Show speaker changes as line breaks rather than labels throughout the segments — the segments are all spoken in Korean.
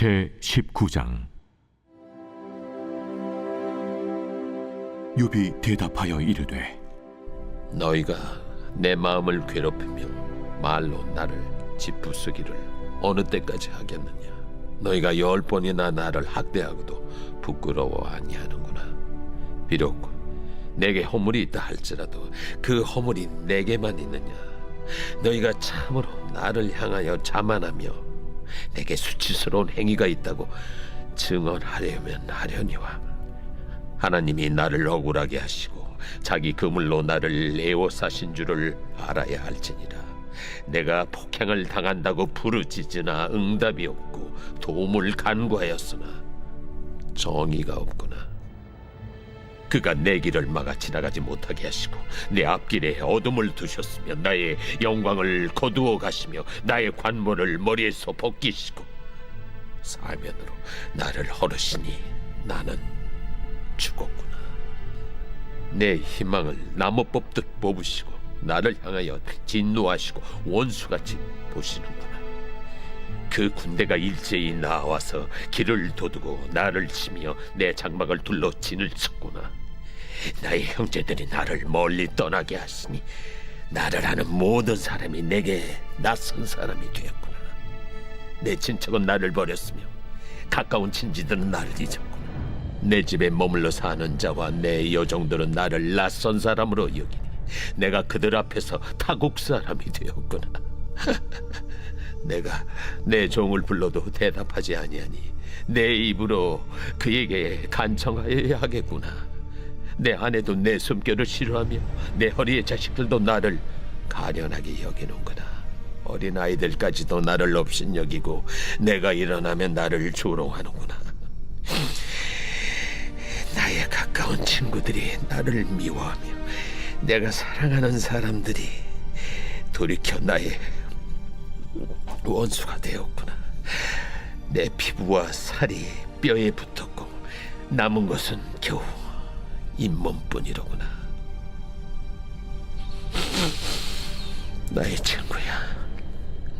제19장. 욥이 대답하여 이르되
너희가 내 마음을 괴롭히며 말로 나를 짓부수기를 어느 때까지 하겠느냐. 너희가 10번이나 나를 학대하고도 부끄러워 아니하는구나. 비록 내게 허물이 있다 할지라도 그 허물이 내게만 있느냐. 너희가 참으로 나를 향하여 자만하며 내게 수치스러운 행위가 있다고 증언하려면 하려니와, 하나님이 나를 억울하게 하시고 자기 그물로 나를 애워싸신 줄을 알아야 할지니라. 내가 폭행을 당한다고 부르짖으나 응답이 없고 도움을 간구하였으나 정의가 없구나. 그가 내 길을 막아 지나가지 못하게 하시고 내 앞길에 어둠을 두셨으며 나의 영광을 거두어 가시며 나의 관모를 머리에서 벗기시고 사면으로 나를 헐으시니 나는 죽었구나. 내 희망을 나무 뽑듯 뽑으시고 나를 향하여 진노하시고 원수같이 보시는구나. 그 군대가 일제히 나와서 길을 도두고 나를 치며 내 장막을 둘러 진을 쳤구나. 나의 형제들이 나를 멀리 떠나게 하시니 나를 아는 모든 사람이 내게 낯선 사람이 되었구나. 내 친척은 나를 버렸으며 가까운 친지들은 나를 잊었구나. 내 집에 머물러 사는 자와 내 여종들은 나를 낯선 사람으로 여기니 내가 그들 앞에서 타국 사람이 되었구나. 내가 내 종을 불러도 대답하지 아니하니 내 입으로 그에게 간청하여야 하겠구나. 내 아내도 내 숨결을 싫어하며 내 허리의 자식들도 나를 가련하게 여기는구나. 어린아이들까지도 나를 업신여기고 내가 일어나면 나를 조롱하는구나. 나의 가까운 친구들이 나를 미워하며 내가 사랑하는 사람들이 돌이켜 나의 원수가 되었구나. 내 피부와 살이 뼈에 붙었고 남은 것은 겨우 잇몸뿐이로구나. 나의 친구야,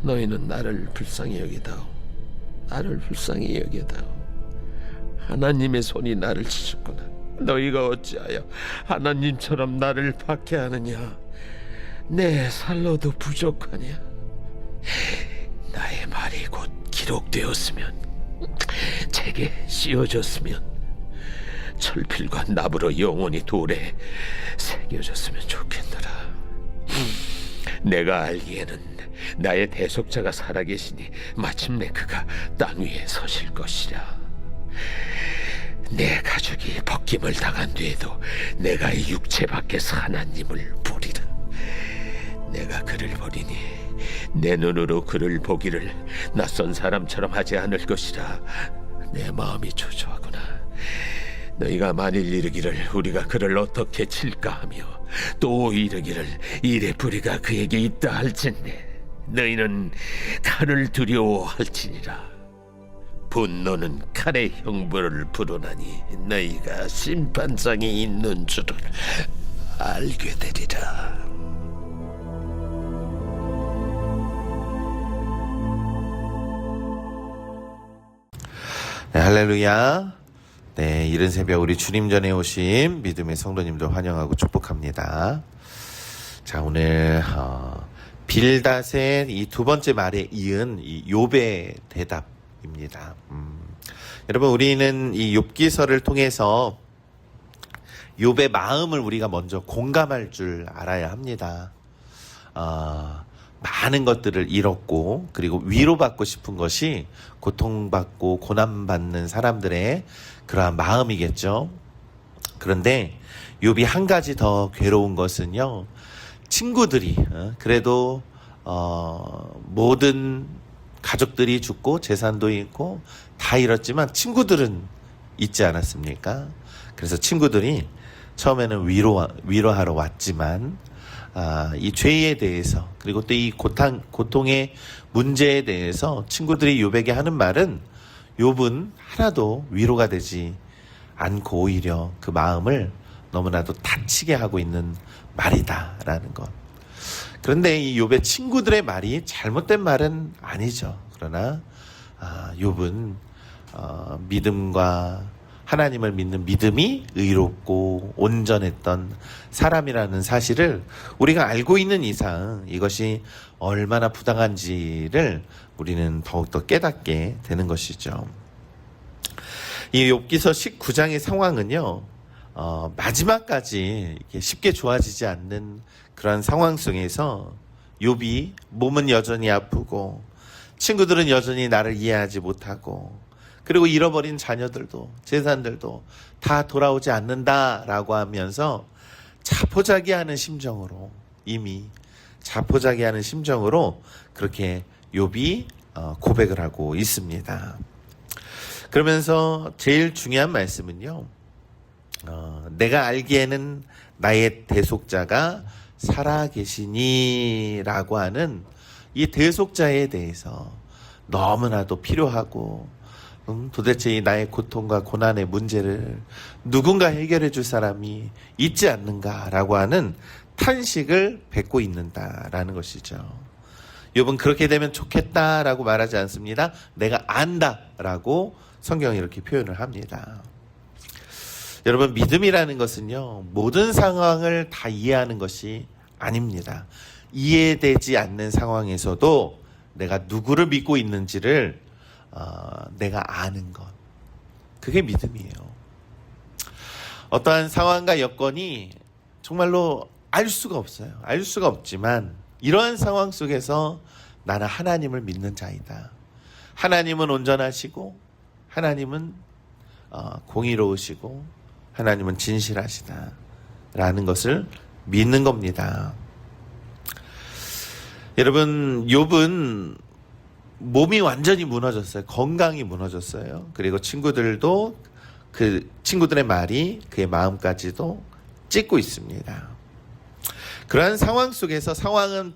너희는 나를 불쌍히 여기다오. 나를 불쌍히 여기다오. 하나님의 손이 나를 치셨구나. 너희가 어찌하여 하나님처럼 나를 박해하느냐. 내 살로도 부족하냐. 나의 말이 곧 기록되었으면, 책에 씌워졌으면, 철필과 납으로 영원히 돌에 새겨졌으면 좋겠노라. 내가 알기에는 나의 대속자가 살아계시니 마침내 그가 땅 위에 서실 것이라. 내 가족이 벗김을 당한 뒤에도 내가 이 육체 밖에서 하나님을 보리라. 내가 그를 보리니 내 눈으로 그를 보기를 낯선 사람처럼 하지 않을 것이라. 내 마음이 초조하구나. 너희가 만일 이르기를 우리가 그를 어떻게 칠까 하며 또 이르기를 이래 뿌리가 그에게 있다 할진대 너희는 칼을 두려워할지니라. 분노는 칼의 형벌을 부르나니 너희가 심판장이 있는 줄을 알게 되리라.
네, 할렐루야. 네, 이른 새벽 우리 주님 전에 오신 믿음의 성도님들 환영하고 축복합니다. 자, 오늘 빌닷의 이 두 번째 말에 이은 이 욥의 대답입니다. 여러분, 우리는 이 욥기서를 통해서 욥의 마음을 우리가 먼저 공감할 줄 알아야 합니다. 많은 것들을 잃었고, 그리고 위로받고 싶은 것이 고통받고 고난받는 사람들의 그러한 마음이겠죠. 그런데 욥이 한 가지 더 괴로운 것은요, 친구들이 그래도 모든 가족들이 죽고 재산도 잃고 다 잃었지만 친구들은 잊지 않았습니까? 그래서 친구들이 처음에는 위로하러 왔지만 이 죄에 대해서, 그리고 또 이 고통의 문제에 대해서 친구들이 욥에게 하는 말은 욥은 하나도 위로가 되지 않고 오히려 그 마음을 너무나도 다치게 하고 있는 말이다라는 것. 그런데 이 욥의 친구들의 말이 잘못된 말은 아니죠. 그러나 욥은 믿음과 하나님을 믿는 믿음이 의롭고 온전했던 사람이라는 사실을 우리가 알고 있는 이상 이것이 얼마나 부당한지를 우리는 더욱더 깨닫게 되는 것이죠. 이 욥기서 19장의 상황은요, 마지막까지 이렇게 쉽게 좋아지지 않는 그러한 상황 속에서 욥이 몸은 여전히 아프고 친구들은 여전히 나를 이해하지 못하고 그리고 잃어버린 자녀들도 재산들도 다 돌아오지 않는다라고 하면서 자포자기하는 심정으로 이미 자포자기하는 심정으로 그렇게 욥이 고백을 하고 있습니다. 그러면서 제일 중요한 말씀은요, 내가 알기에는 나의 대속자가 살아계시니라고 하는 이 대속자에 대해서 너무나도 필요하고 도대체 이 나의 고통과 고난의 문제를 누군가 해결해 줄 사람이 있지 않는가라고 하는 탄식을 뱉고 있는다라는 것이죠. 욥은 그렇게 되면 좋겠다라고 말하지 않습니다. 내가 안다라고 성경이 이렇게 표현을 합니다. 여러분, 믿음이라는 것은요, 모든 상황을 다 이해하는 것이 아닙니다. 이해되지 않는 상황에서도 내가 누구를 믿고 있는지를 내가 아는 것, 그게 믿음이에요. 어떠한 상황과 여건이 정말로 알 수가 없어요. 알 수가 없지만 이러한 상황 속에서 나는 하나님을 믿는 자이다. 하나님은 온전하시고 하나님은 공의로우시고 하나님은 진실하시다 라는 것을 믿는 겁니다. 여러분, 욥은 몸이 완전히 무너졌어요. 건강이 무너졌어요. 그리고 친구들도 그 친구들의 말이 그의 마음까지도 찢고 있습니다. 그러한 상황 속에서 상황은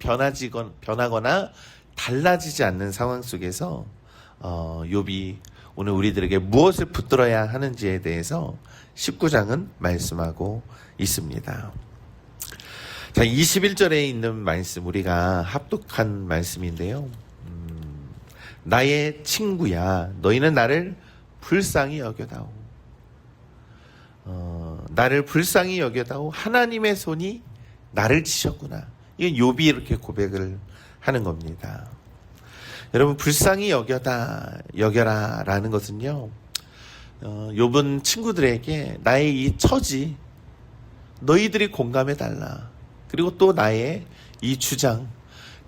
변하거나 달라지지 않는 상황 속에서 욥이 오늘 우리들에게 무엇을 붙들어야 하는지에 대해서 19장은 말씀하고 있습니다. 자, 21절에 있는 말씀, 우리가 합독한 말씀인데요. 나의 친구야, 너희는 나를 불쌍히 여겨다오. 나를 불쌍히 여겨다오. 하나님의 손이 나를 치셨구나. 이건 욥이 이렇게 고백을 하는 겁니다. 여러분, 불쌍히 여겨라 라는 것은요, 욥은 친구들에게 나의 이 처지, 너희들이 공감해달라. 그리고 또 나의 이 주장,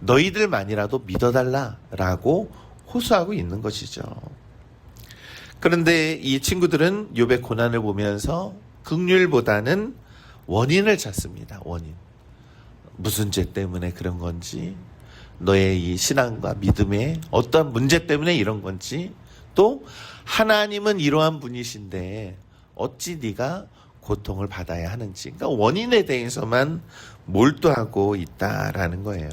너희들만이라도 믿어달라라고 호소하고 있는 것이죠. 그런데 이 친구들은 욥의 고난을 보면서 긍휼보다는 원인을 찾습니다. 원인. 무슨 죄 때문에 그런 건지, 너의 이 신앙과 믿음의 어떤 문제 때문에 이런 건지, 또 하나님은 이러한 분이신데 어찌 네가 고통을 받아야 하는지, 그러니까 원인에 대해서만 몰두하고 있다라는 거예요.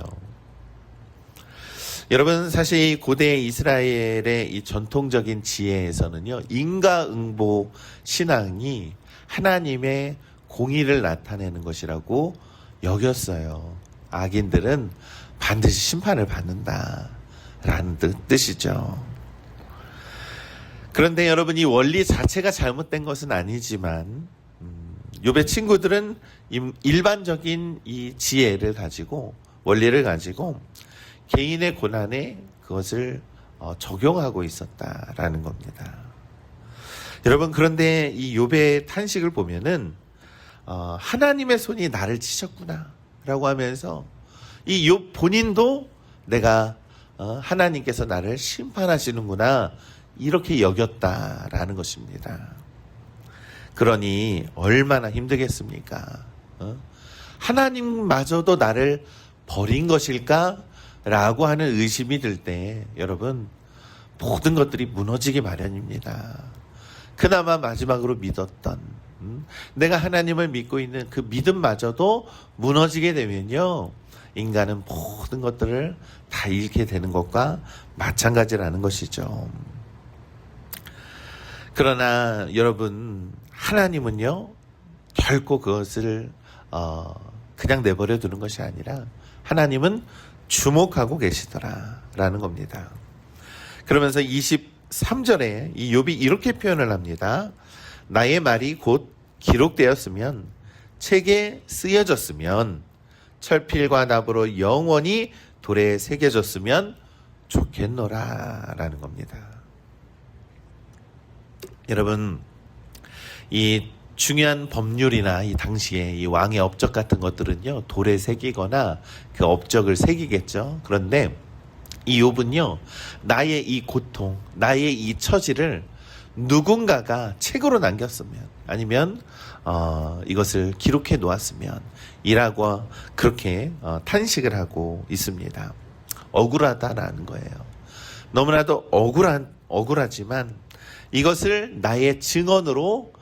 여러분, 사실 이 고대 이스라엘의 이 전통적인 지혜에서는요, 인과응보 신앙이 하나님의 공의를 나타내는 것이라고 여겼어요. 악인들은 반드시 심판을 받는다라는 뜻이죠. 그런데 여러분, 이 원리 자체가 잘못된 것은 아니지만 욥의 친구들은 일반적인 이 지혜를 가지고, 원리를 가지고 개인의 고난에 그것을 적용하고 있었다라는 겁니다. 여러분, 그런데 이 욥의 탄식을 보면은 하나님의 손이 나를 치셨구나 라고 하면서 이 욥 본인도 내가 하나님께서 나를 심판하시는구나 이렇게 여겼다라는 것입니다. 그러니 얼마나 힘들겠습니까? 하나님마저도 나를 버린 것일까? 라고 하는 의심이 들 때 여러분, 모든 것들이 무너지기 마련입니다. 그나마 마지막으로 믿었던, 내가 하나님을 믿고 있는 그 믿음마저도 무너지게 되면요, 인간은 모든 것들을 다 잃게 되는 것과 마찬가지라는 것이죠. 그러나 여러분, 하나님은요, 결코 그것을 그냥 내버려 두는 것이 아니라 하나님은 주목하고 계시더라라는 겁니다. 그러면서 3절에 이 욥이 이렇게 표현을 합니다. 나의 말이 곧 기록되었으면 책에 쓰여졌으면 철필과 납으로 영원히 돌에 새겨졌으면 좋겠노라 라는 겁니다. 여러분, 이 중요한 법률이나 이 당시에 이 왕의 업적 같은 것들은요, 돌에 새기거나 그 업적을 새기겠죠. 그런데 이 욥은요, 나의 이 고통, 나의 이 처지를 누군가가 책으로 남겼으면, 아니면 이것을 기록해 놓았으면 이라고 그렇게 탄식을 하고 있습니다. 억울하다라는 거예요. 너무나도 억울하지만 이것을 나의 증언으로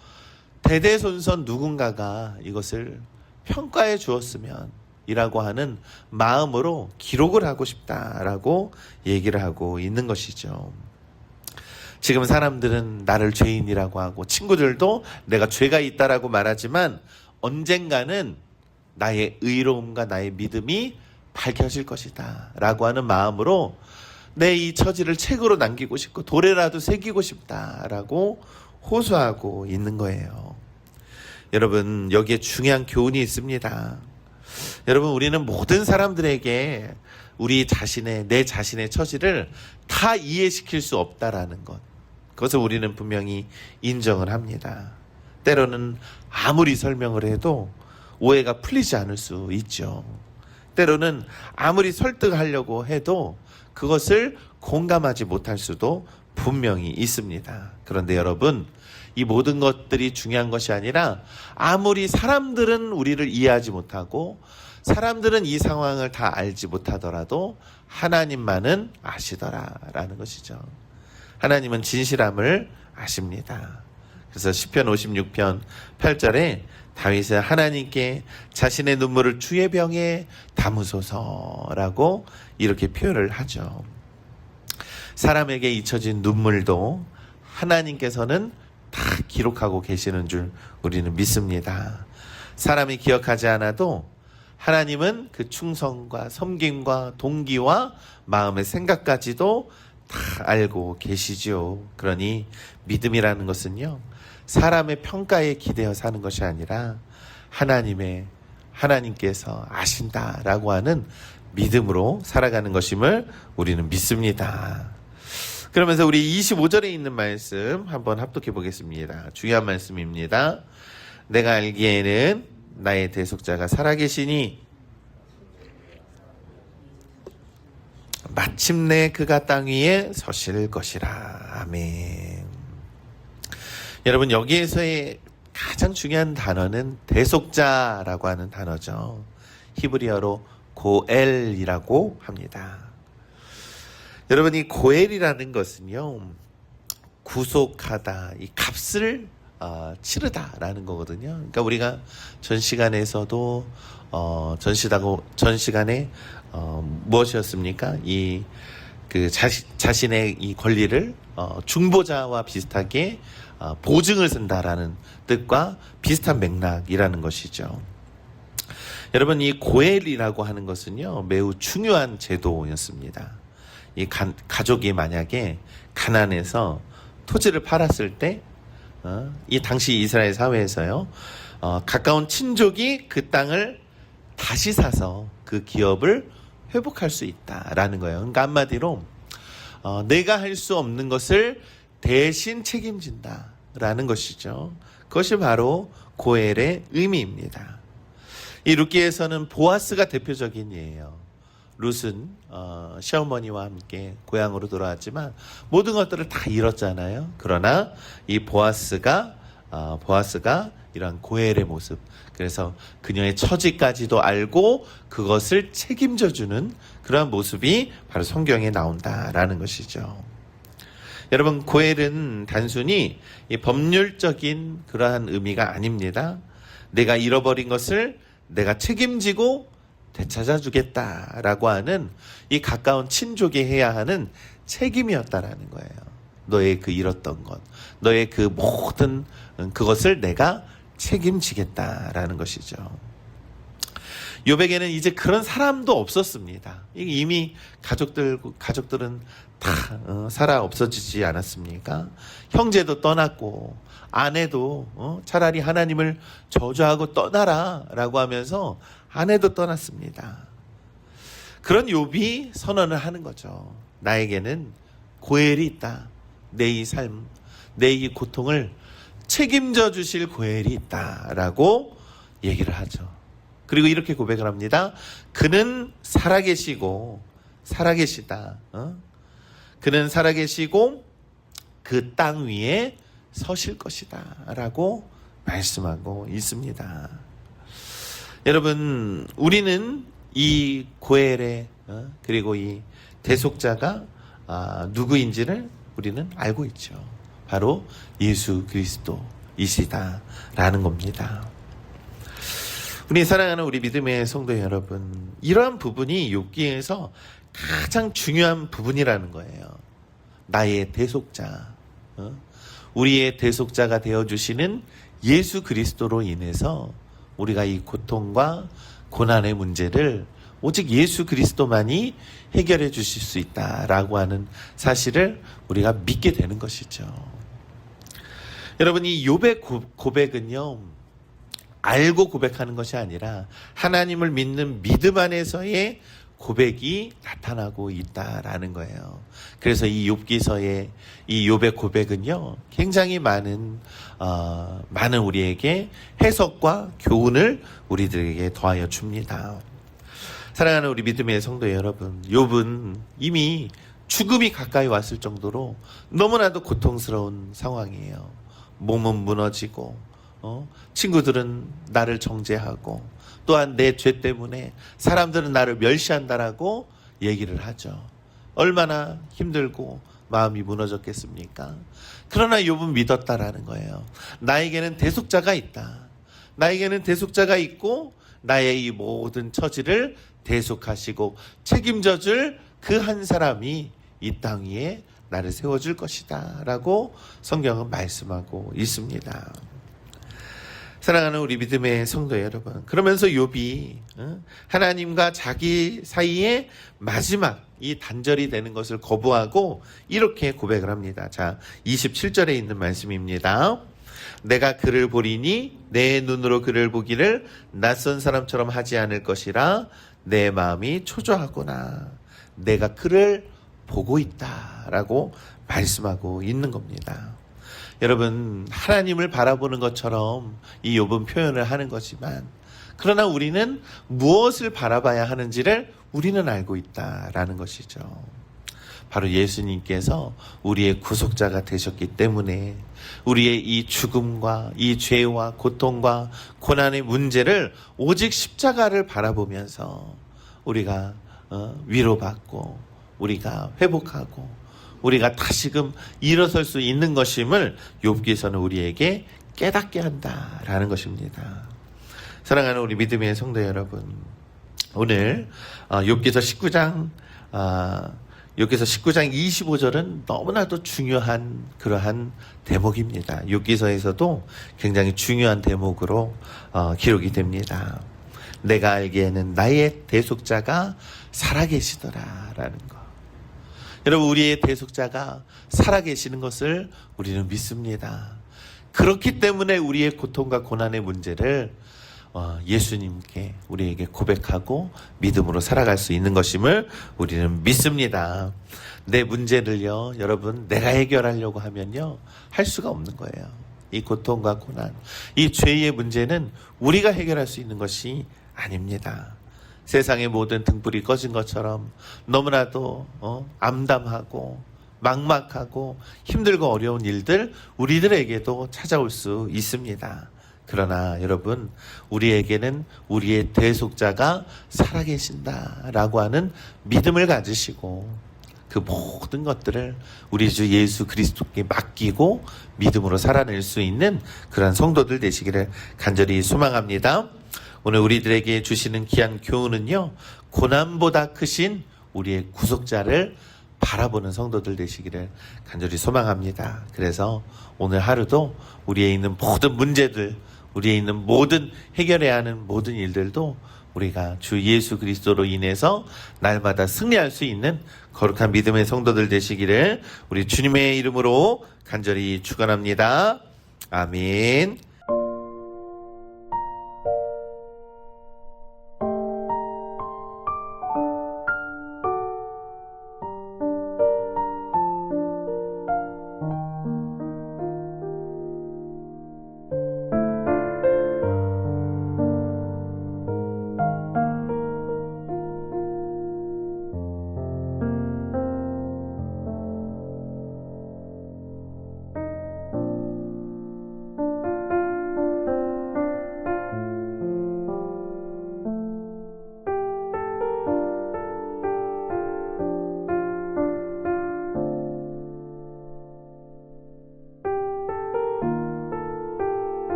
대대손손 누군가가 이것을 평가해 주었으면 이라고 하는 마음으로 기록을 하고 싶다라고 얘기를 하고 있는 것이죠. 지금 사람들은 나를 죄인이라고 하고 친구들도 내가 죄가 있다라고 말하지만 언젠가는 나의 의로움과 나의 믿음이 밝혀질 것이다 라고 하는 마음으로 내 이 처지를 책으로 남기고 싶고 돌에라도 새기고 싶다라고 호소하고 있는 거예요. 여러분, 여기에 중요한 교훈이 있습니다. 여러분, 우리는 모든 사람들에게 내 자신의 처지를 다 이해시킬 수 없다라는 것, 그것을 우리는 분명히 인정을 합니다. 때로는 아무리 설명을 해도 오해가 풀리지 않을 수 있죠. 때로는 아무리 설득하려고 해도 그것을 공감하지 못할 수도 분명히 있습니다. 그런데 여러분, 이 모든 것들이 중요한 것이 아니라 아무리 사람들은 우리를 이해하지 못하고 사람들은 이 상황을 다 알지 못하더라도 하나님만은 아시더라라는 것이죠. 하나님은 진실함을 아십니다. 그래서 시편 56편 8절에 다윗은 하나님께 자신의 눈물을 주의 병에 담으소서라고 이렇게 표현을 하죠. 사람에게 잊혀진 눈물도 하나님께서는 다 기록하고 계시는 줄 우리는 믿습니다. 사람이 기억하지 않아도 하나님은 그 충성과 섬김과 동기와 마음의 생각까지도 다 알고 계시죠. 그러니 믿음이라는 것은요, 사람의 평가에 기대어 사는 것이 아니라 하나님께서 아신다라고 하는 믿음으로 살아가는 것임을 우리는 믿습니다. 그러면서 우리 25절에 있는 말씀 한번 합독해 보겠습니다. 중요한 말씀입니다. 내가 알기에는 나의 대속자가 살아계시니 마침내 그가 땅 위에 서실 것이라. 아멘. 여러분, 여기에서의 가장 중요한 단어는 대속자라고 하는 단어죠. 히브리어로 고엘이라고 합니다. 여러분, 이 고엘이라는 것은요, 구속하다, 이 값을 치르다라는 거거든요. 그러니까 우리가 전 시간에서도 전 시간에 무엇이었습니까? 자신의 이 권리를 중보자와 비슷하게 보증을 쓴다라는 뜻과 비슷한 맥락이라는 것이죠. 여러분, 이 고엘이라고 하는 것은요, 매우 중요한 제도였습니다. 이 가족이 만약에 가난해서 토지를 팔았을 때, 이 당시 이스라엘 사회에서요, 가까운 친족이 그 땅을 다시 사서 그 기업을 회복할 수 있다라는 거예요. 그러니까 한마디로 내가 할 수 없는 것을 대신 책임진다라는 것이죠. 그것이 바로 고엘의 의미입니다. 이 룻기에서는 보아스가 대표적인 예예요. 룻은 시어머니와 함께 고향으로 돌아왔지만 모든 것들을 다 잃었잖아요. 그러나 이 보아스가 이런 고엘의 모습, 그래서 그녀의 처지까지도 알고 그것을 책임져주는 그러한 모습이 바로 성경에 나온다라는 것이죠. 여러분, 고엘은 단순히 이 법률적인 그러한 의미가 아닙니다. 내가 잃어버린 것을 내가 책임지고 되찾아주겠다라고 하는 이 가까운 친족이 해야 하는 책임이었다라는 거예요. 너의 그 잃었던 것, 너의 그 모든 그것을 내가 책임지겠다라는 것이죠. 욥에게는 이제 그런 사람도 없었습니다. 이미 가족들은 다 살아 없어지지 않았습니까? 형제도 떠났고 아내도 차라리 하나님을 저주하고 떠나라라고 하면서 아내도 떠났습니다. 그런 욥이 선언을 하는 거죠. 나에게는 고엘이 있다. 내 이 삶, 내 이 고통을 책임져 주실 고엘이 있다라고 얘기를 하죠. 그리고 이렇게 고백을 합니다. 그는 살아계시다. 그는 살아계시고 그 땅 위에 서실 것이다 라고 말씀하고 있습니다. 여러분, 우리는 이 고엘의 그리고 이 대속자가 누구인지를 우리는 알고 있죠. 바로 예수 그리스도이시다라는 겁니다. 우리 사랑하는 우리 믿음의 성도 여러분, 이러한 부분이 욥기에서 가장 중요한 부분이라는 거예요. 나의 대속자, 우리의 대속자가 되어주시는 예수 그리스도로 인해서 우리가 이 고통과 고난의 문제를 오직 예수 그리스도만이 해결해 주실 수 있다라고 하는 사실을 우리가 믿게 되는 것이죠. 여러분, 이 욥의 고백은요, 알고 고백하는 것이 아니라 하나님을 믿는 믿음 안에서의 고백이 나타나고 있다라는 거예요. 그래서 이 욥기서의 이 욥의 고백은요, 굉장히 많은 우리에게 해석과 교훈을 우리들에게 더하여 줍니다. 사랑하는 우리 믿음의 성도 여러분, 욥은 이미 죽음이 가까이 왔을 정도로 너무나도 고통스러운 상황이에요. 몸은 무너지고 친구들은 나를 정죄하고 또한 내 죄 때문에 사람들은 나를 멸시한다라고 얘기를 하죠. 얼마나 힘들고 마음이 무너졌겠습니까? 그러나 욥은 믿었다라는 거예요. 나에게는 대속자가 있다. 나에게는 대속자가 있고 나의 이 모든 처지를 대속하시고 책임져 줄 그 한 사람이 이 땅 위에 나를 세워줄 것이다 라고 성경은 말씀하고 있습니다. 사랑하는 우리 믿음의 성도 여러분, 그러면서 욥이 하나님과 자기 사이에 마지막 이 단절이 되는 것을 거부하고 이렇게 고백을 합니다. 자, 27절에 있는 말씀입니다. 내가 그를 보리니 내 눈으로 그를 보기를 낯선 사람처럼 하지 않을 것이라 내 마음이 초조하구나. 내가 그를 보고 있다라고 말씀하고 있는 겁니다. 여러분, 하나님을 바라보는 것처럼 이 욥은 표현을 하는 거지만, 그러나 우리는 무엇을 바라봐야 하는지를 우리는 알고 있다라는 것이죠. 바로 예수님께서 우리의 구속자가 되셨기 때문에 우리의 이 죽음과 이 죄와 고통과 고난의 문제를 오직 십자가를 바라보면서 우리가 위로받고 우리가 회복하고 우리가 다시금 일어설 수 있는 것임을 욥기서는 우리에게 깨닫게 한다라는 것입니다. 사랑하는 우리 믿음의 성도 여러분, 오늘 욥기서 19장 25절은 너무나도 중요한 그러한 대목입니다. 욥기서에서도 굉장히 중요한 대목으로 기록이 됩니다. 내가 알기에는 나의 대속자가 살아계시더라라는 것. 여러분, 우리의 대속자가 살아계시는 것을 우리는 믿습니다. 그렇기 때문에 우리의 고통과 고난의 문제를 예수님께 우리에게 고백하고 믿음으로 살아갈 수 있는 것임을 우리는 믿습니다. 내 문제를요, 여러분, 내가 해결하려고 하면요, 할 수가 없는 거예요. 이 고통과 고난, 이 죄의 문제는 우리가 해결할 수 있는 것이 아닙니다. 세상의 모든 등불이 꺼진 것처럼 너무나도 암담하고 막막하고 힘들고 어려운 일들 우리들에게도 찾아올 수 있습니다. 그러나 여러분, 우리에게는 우리의 대속자가 살아계신다라고 하는 믿음을 가지시고 그 모든 것들을 우리 주 예수 그리스도께 맡기고 믿음으로 살아낼 수 있는 그런 성도들 되시기를 간절히 소망합니다. 오늘 우리들에게 주시는 귀한 교훈은요, 고난보다 크신 우리의 구속자를 바라보는 성도들 되시기를 간절히 소망합니다. 그래서 오늘 하루도 우리에 있는 모든 문제들, 우리에 있는 모든 해결해야 하는 모든 일들도 우리가 주 예수 그리스도로 인해서 날마다 승리할 수 있는 거룩한 믿음의 성도들 되시기를 우리 주님의 이름으로 간절히 축원합니다. 아멘.